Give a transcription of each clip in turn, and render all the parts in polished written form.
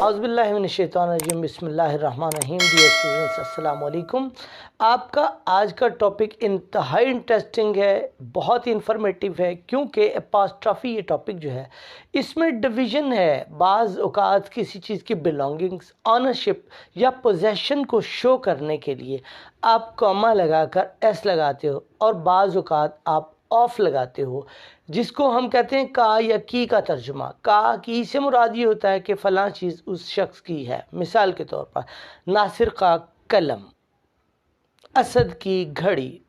औज़ुबिल्लाहिमिनश्शैतानिर्रजीम बिस्मिल्लाहिर्रहमानिर्रहीम। Dear students, अस्सलाम वालेकुम। आपका आज का टॉपिक इंतहाई इंटरेस्टिंग है, बहुत ही इंफॉर्मेटिव है, क्योंकि एपॉस्ट्रॉफी ये टॉपिक जो है इसमें डिवीज़न है। बाज़ औक़ात किसी चीज़ की बिलोंगिंग्स, ऑनरशिप या पोजेशन को शो करने के लिए आप कॉमा लगाकर एस लगाते हो और बाज़ औक़ात आप ऑफ लगाते हो, जिसको हम कहते हैं का या की का तर्जुमा। का की से मुराद ये होता है कि फ़लाँ चीज़ उस शख्स की है। मिसाल के तौर पर नासिर का कलम, असद की घड़ी,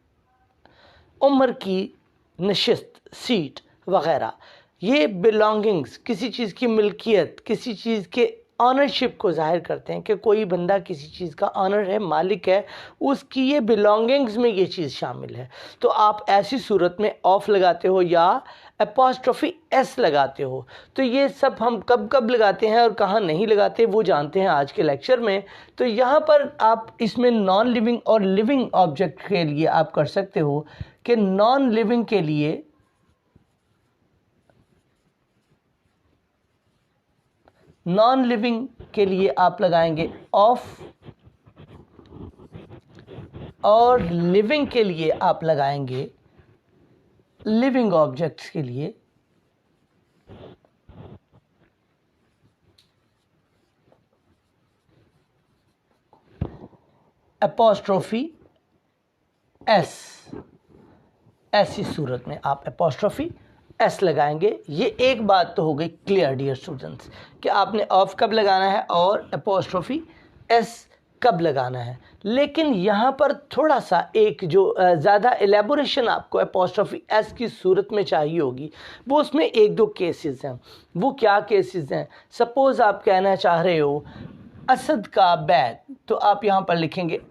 उमर की नशिस्त, सीट वग़ैरह। ये बिलोंगिंग्स किसी चीज़ की मिल्कियत, किसी चीज़ के ऑनरशिप को ज़ाहिर करते हैं कि कोई बंदा किसी चीज़ का ऑनर है, मालिक है, उसकी ये बिलोंगिंग्स में ये चीज़ शामिल है। तो आप ऐसी सूरत में ऑफ लगाते हो या एपॉस्ट्रोफी एस लगाते हो। तो ये सब हम कब कब लगाते हैं और कहाँ नहीं लगाते वो जानते हैं आज के लेक्चर में। तो यहाँ पर आप इसमें नॉन लिविंग और लिविंग ऑब्जेक्ट के लिए आप कर सकते हो कि नॉन लिविंग के लिए आप लगाएंगे ऑफ, और लिविंग के लिए आप लगाएंगे, लिविंग ऑब्जेक्ट्स के लिए एपॉस्ट्रोफी एस। ऐसी सूरत में आप एपॉस्ट्रोफी एस लगाएंगे। ये एक बात तो हो गई क्लियर डियर स्टूडेंट्स कि आपने ऑफ कब लगाना है और एपॉस्ट्रोफी एस कब लगाना है। लेकिन यहाँ पर थोड़ा सा एक जो ज़्यादा एलेबोरेशन आपको एपॉस्ट्रोफी एस की सूरत में चाहिए होगी, वो उसमें एक दो केसेस हैं। वो क्या केसेस हैं? सपोज़ आप कहना चाह रहे हो असद का बैग, तो आप यहाँ पर लिखेंगे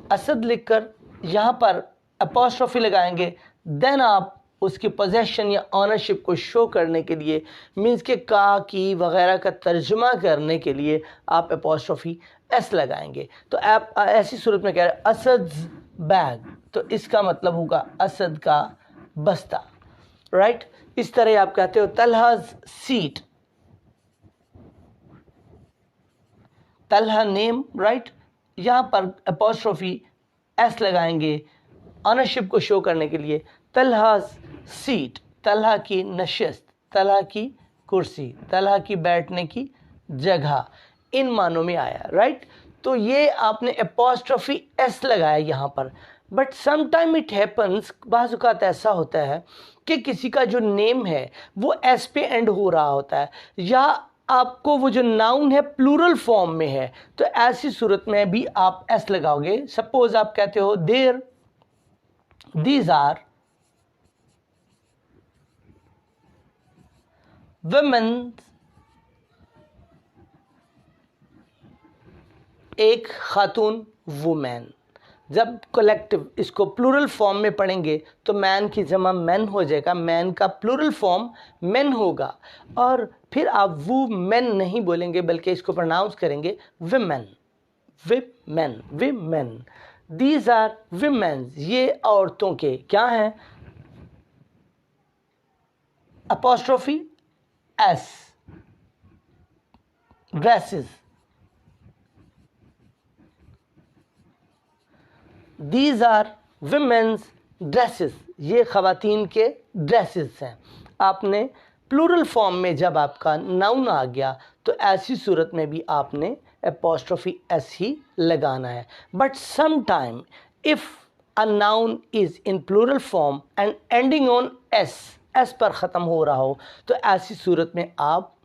असद लिखकर यहाँ पर एपॉस्ट्रोफी लगाएंगे। देन आप उसकी पोजेशन या ऑनरशिप को शो करने के लिए, मीन्स के का की वगैरह का तर्जुमा करने के लिए आप एपॉस्ट्रोफी एस लगाएंगे। तो आप ऐसी सूरत में कह रहे हैं असद बैग, तो इसका मतलब होगा असद का बस्ता, राइट। इस तरह आप कहते हो तलहाज सीट, तलहा नेम, राइट। यहाँ पर एपॉस्ट्रोफी एस लगाएंगे ऑनरशिप को शो करने के लिए। तलहा सीट, तलहा की नशिस्त, तलहा की कुर्सी, तलहा की बैठने की जगह, इन मानों में आया, राइट। तो ये आपने एपॉस्ट्रोफी एस लगाया यहाँ पर। बट समटाइम इट हैपन्स, बाज़ औक़ात ऐसा होता है कि किसी का जो नेम है वो एस पे एंड हो रहा होता है, या आपको वो जो नाउन है प्लूरल फॉर्म में है, तो ऐसी सूरत में भी आप एस लगाओगे। सपोज आप कहते हो देयर, दीज आर वुमेन, एक खातून वुमेन। जब कलेक्टिव इसको प्लूरल फॉर्म में पढ़ेंगे तो मैन की जमा मैन हो जाएगा, मैन का प्लूरल फॉर्म मेन होगा, और फिर आप वो मेन नहीं बोलेंगे बल्कि इसको प्रोनाउंस करेंगे women, women, women. These are women, ये औरतों के क्या हैं? Apostrophe S, dresses. These are women's dresses, ये ख़वातीन के ड्रेसेस हैं। आपने प्लूरल फॉर्म में जब आपका नाउन आ गया तो ऐसी सूरत में भी आपने एपॉस्ट्रोफी एस ही लगाना है। But some time if a noun is in plural form and ending on s, s पर ख़त्म हो रहा हो, तो ऐसी सूरत में आप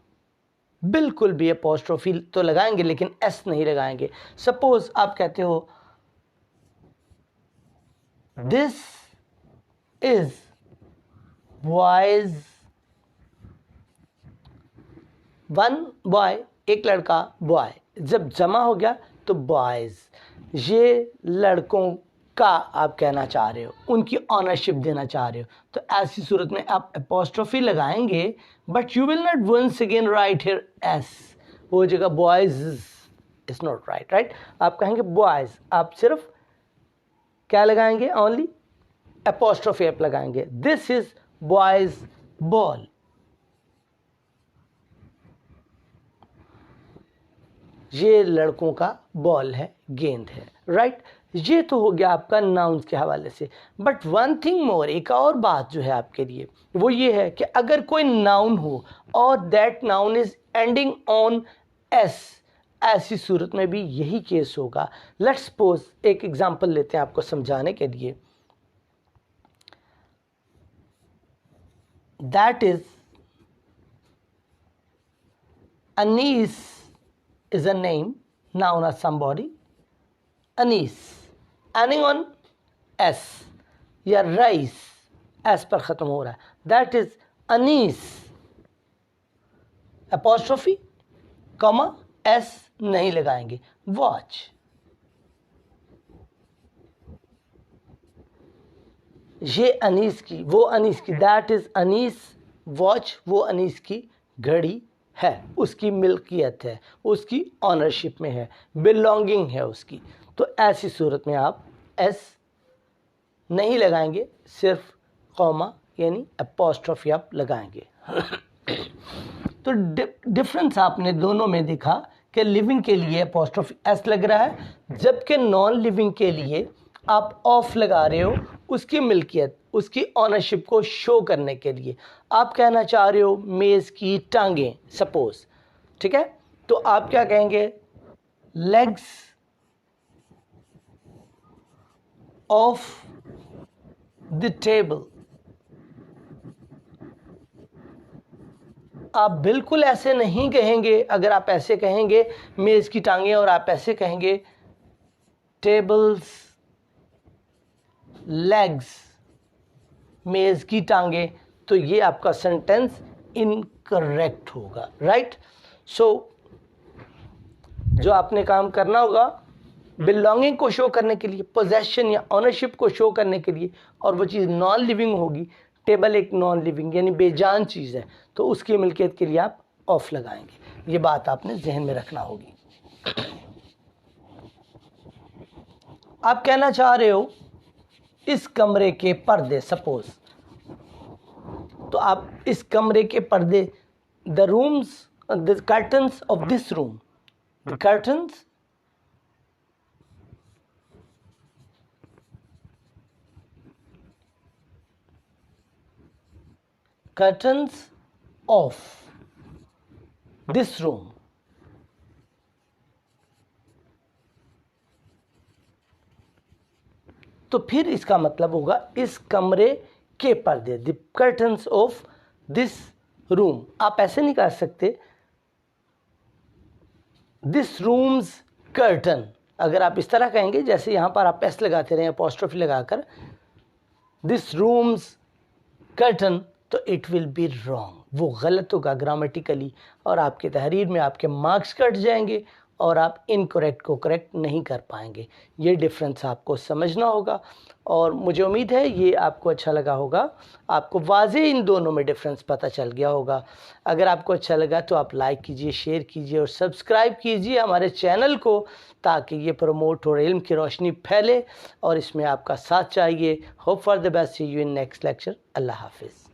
बिल्कुल भी एपॉस्ट्रोफी तो लगाएंगे लेकिन एस नहीं लगाएंगे। सपोज़ आप कहते हो this is boys, one boy, एक लड़का, बॉय। जब जमा हो गया तो बॉयज, ये लड़कों का आप कहना चाह रहे हो, उनकी ऑनरशिप देना चाह रहे हो, तो ऐसी सूरत में आप एपॉस्ट्रोफी लगाएंगे। But you will not once again right here s, वो जगह boys is not right, right. आप कहेंगे बॉयज, आप सिर्फ क्या लगाएंगे? ओनली एपॉस्ट्रोफी एप लगाएंगे। दिस इज बॉयज बॉल, ये लड़कों का बॉल है, गेंद है, राइट। ये तो हो गया आपका नाउन्स के हवाले से। बट वन थिंग मोर, एक और बात जो है आपके लिए वो ये है कि अगर कोई नाउन हो और that noun is ending on S, ऐसी सूरत में भी यही केस होगा। लेट्स सपोज एक एग्जांपल लेते हैं आपको समझाने के लिए। That is Anis is a name, noun or somebody. Anis, ending on s या राइस, एस पर ख़त्म हो रहा है, that is Anees, apostrophe comma s नहीं लगाएंगे, वॉच। ये अनीस की, वो अनीस की, दैट इज अनीस वॉच, वो अनीस की घड़ी है, उसकी मिल्कियत है, उसकी ऑनरशिप में है, बिलोंगिंग है उसकी। तो ऐसी सूरत में आप एस नहीं लगाएंगे, सिर्फ कॉमा यानी अपॉस्ट्रोफी आप लगाएंगे। तो डिफरेंस आपने दोनों में देखा कि लिविंग के लिए अपॉस्ट्रोफी एस लग रहा है, जबकि नॉन लिविंग के लिए आप ऑफ लगा रहे हो, उसकी मिल्कियत, उसकी ऑनरशिप को शो करने के लिए। आप कहना चाह रहे हो मेज़ की टांगें, सपोज, ठीक है, तो आप क्या कहेंगे, लेग्स ऑफ द टेबल। आप बिल्कुल ऐसे नहीं कहेंगे। अगर आप ऐसे कहेंगे मेज़ की टांगें और आप ऐसे कहेंगे टेबल्स लेग्स, मेज़ की टांगें, तो ये आपका सेंटेंस इनकरेक्ट होगा, राइट। सो जो आपने काम करना होगा बिलोंगिंग को शो करने के लिए, पोजेशन या ऑनरशिप को शो करने के लिए, और वो चीज़ नॉन लिविंग होगी, टेबल एक नॉन लिविंग यानी बेजान चीज़ है, तो उसकी मिल्कियत के लिए आप ऑफ लगाएंगे। ये बात आपने जहन में रखना होगी। आप कहना चाह रहे हो इस कमरे के पर्दे, सपोज, तो आप इस कमरे के पर्दे, the rooms, the curtains of this room, the curtains curtains of this room. तो फिर इसका मतलब होगा इस कमरे के पर्दे, the curtains of this room. आप ऐसे नहीं कर सकते दिस रूम्स कर्टन। अगर आप इस तरह कहेंगे, जैसे यहाँ पर आप एस लगाते रहे अपॉस्ट्रोफी लगाकर, दिस रूम्स कर्टन, तो इट विल बी रॉन्ग, वो गलत होगा ग्रामेटिकली, और आपके तहरीर में आपके मार्क्स कट जाएंगे और आप इनकरेक्ट को करेक्ट नहीं कर पाएंगे। ये डिफरेंस आपको समझना होगा, और मुझे उम्मीद है ये आपको अच्छा लगा होगा, आपको वाज़े इन दोनों में डिफरेंस पता चल गया होगा। अगर आपको अच्छा लगा तो आप लाइक कीजिए, शेयर कीजिए और सब्सक्राइब कीजिए हमारे चैनल को, ताकि ये प्रमोट और इल्म की रोशनी फैले, और इसमें आपका साथ चाहिए। Hope for the best, see you in next lecture. Allah हाफिज़।